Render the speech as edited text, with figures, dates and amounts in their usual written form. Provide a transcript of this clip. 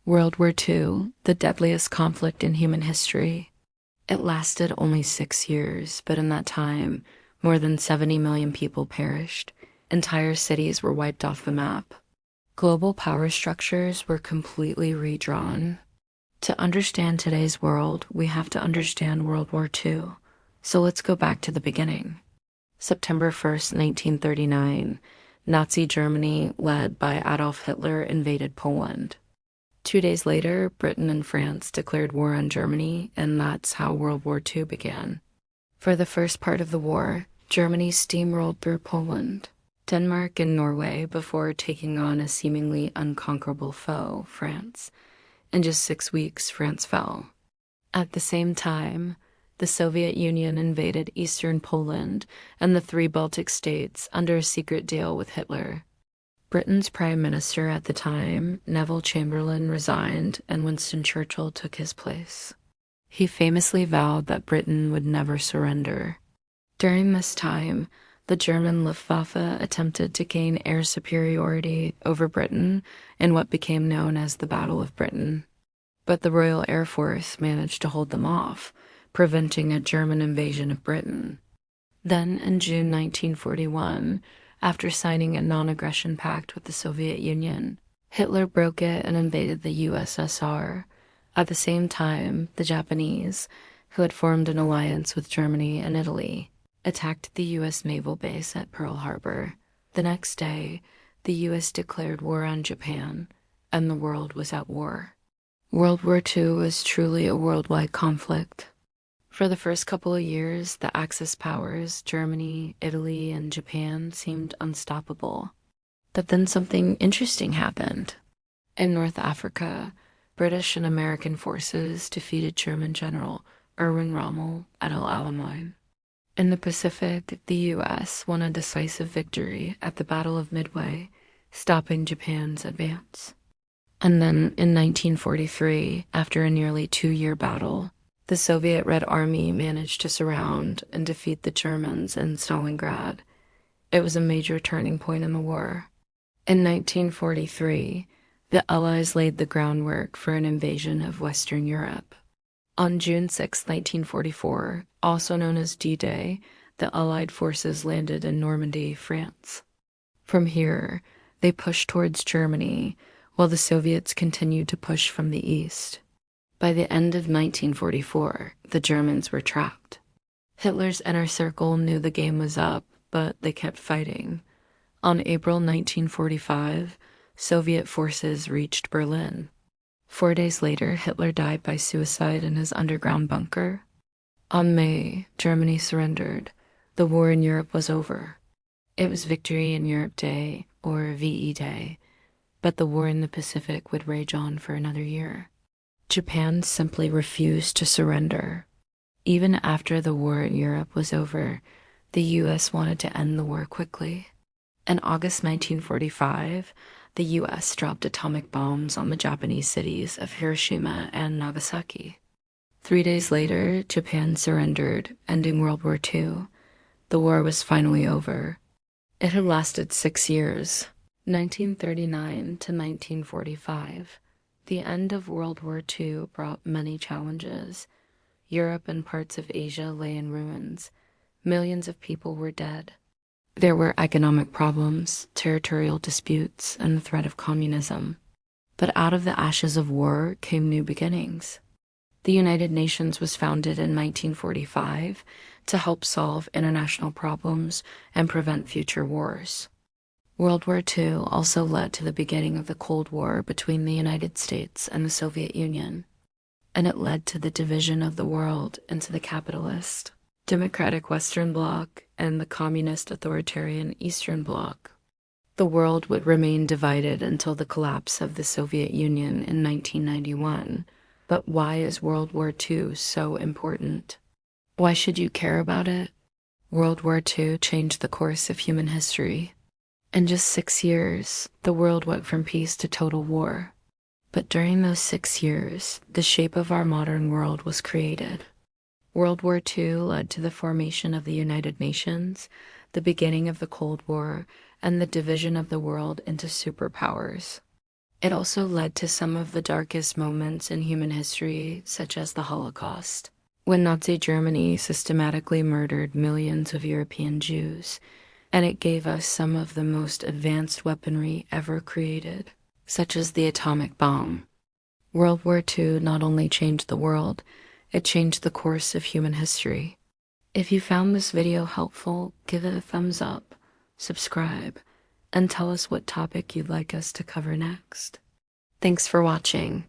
World War II, the deadliest conflict in human history. It lasted only 6 years, but in that time, more than 70 million people perished. Entire cities were wiped off the map. Global power structures were completely redrawn. To understand today's world, we have to understand World War II. So let's go back to the beginning. September 1st, 1939, Nazi Germany, led by Adolf Hitler, invaded Poland. 2 days later, Britain and France declared war on Germany, and that's how World War II began. For the first part of the war, Germany steamrolled through Poland, Denmark, and Norway before taking on a seemingly unconquerable foe, France. In just 6 weeks, France fell. At the same time, the Soviet Union invaded eastern Poland and the 3 Baltic states under a secret deal with Hitler. Britain's prime minister at the time, Neville Chamberlain, resigned and Winston Churchill took his place. He famously vowed that Britain would never surrender. During this time, the German Luftwaffe attempted to gain air superiority over Britain in what became known as the Battle of Britain. But the Royal Air Force managed to hold them off, preventing a German invasion of Britain. Then, in June 1941, after signing a non-aggression pact with the Soviet Union, Hitler broke it and invaded the USSR. At the same time, the Japanese, who had formed an alliance with Germany and Italy, attacked the U.S. naval base at Pearl Harbor. The next day, the U.S. declared war on Japan, and the world was at war. World War II was truly a worldwide conflict. For the first couple of years, the Axis powers, Germany, Italy, and Japan, seemed unstoppable. But then something interesting happened. In North Africa, British and American forces defeated German General Erwin Rommel at El Alamein. In the Pacific, the U.S. won a decisive victory at the Battle of Midway, stopping Japan's advance. And then, in 1943, after a nearly 2-year battle, the Soviet Red Army managed to surround and defeat the Germans in Stalingrad. It was a major turning point in the war. In 1943, the Allies laid the groundwork for an invasion of Western Europe. On June 6, 1944, also known as D-Day, the Allied forces landed in Normandy, France. From here, they pushed towards Germany, while the Soviets continued to push from the east. By the end of 1944, the Germans were trapped. Hitler's inner circle knew the game was up, but they kept fighting. On April 1945, Soviet forces reached Berlin. 4 days later, Hitler died by suicide in his underground bunker. On May, Germany surrendered. The war in Europe was over. It was Victory in Europe Day, or VE Day, but the war in the Pacific would rage on for another year. Japan simply refused to surrender. Even after the war in Europe was over, the U.S. wanted to end the war quickly. In August 1945, the U.S. dropped atomic bombs on the Japanese cities of Hiroshima and Nagasaki. 3 days later, Japan surrendered, ending World War II. The war was finally over. It had lasted 6 years, 1939 to 1945. The end of World War II brought many challenges. Europe and parts of Asia lay in ruins. Millions of people were dead. There were economic problems, territorial disputes, and the threat of communism. But out of the ashes of war came new beginnings. The United Nations was founded in 1945 to help solve international problems and prevent future wars. World War II also led to the beginning of the Cold War between the United States and the Soviet Union, and it led to the division of the world into the capitalist, democratic Western Bloc and the communist authoritarian Eastern Bloc. The world would remain divided until the collapse of the Soviet Union in 1991. But why is World War II so important? Why should you care about it? World War II changed the course of human history. In just 6 years, the world went from peace to total war. But during those 6 years, the shape of our modern world was created. World War II led to the formation of the United Nations, the beginning of the Cold War, and the division of the world into superpowers. It also led to some of the darkest moments in human history, such as the Holocaust, when Nazi Germany systematically murdered millions of European Jews, and it gave us some of the most advanced weaponry ever created, such as the atomic bomb. World War II not only changed the world, it changed the course of human history. If you found this video helpful, give it a thumbs up, subscribe, and tell us what topic you'd like us to cover next. Thanks for watching.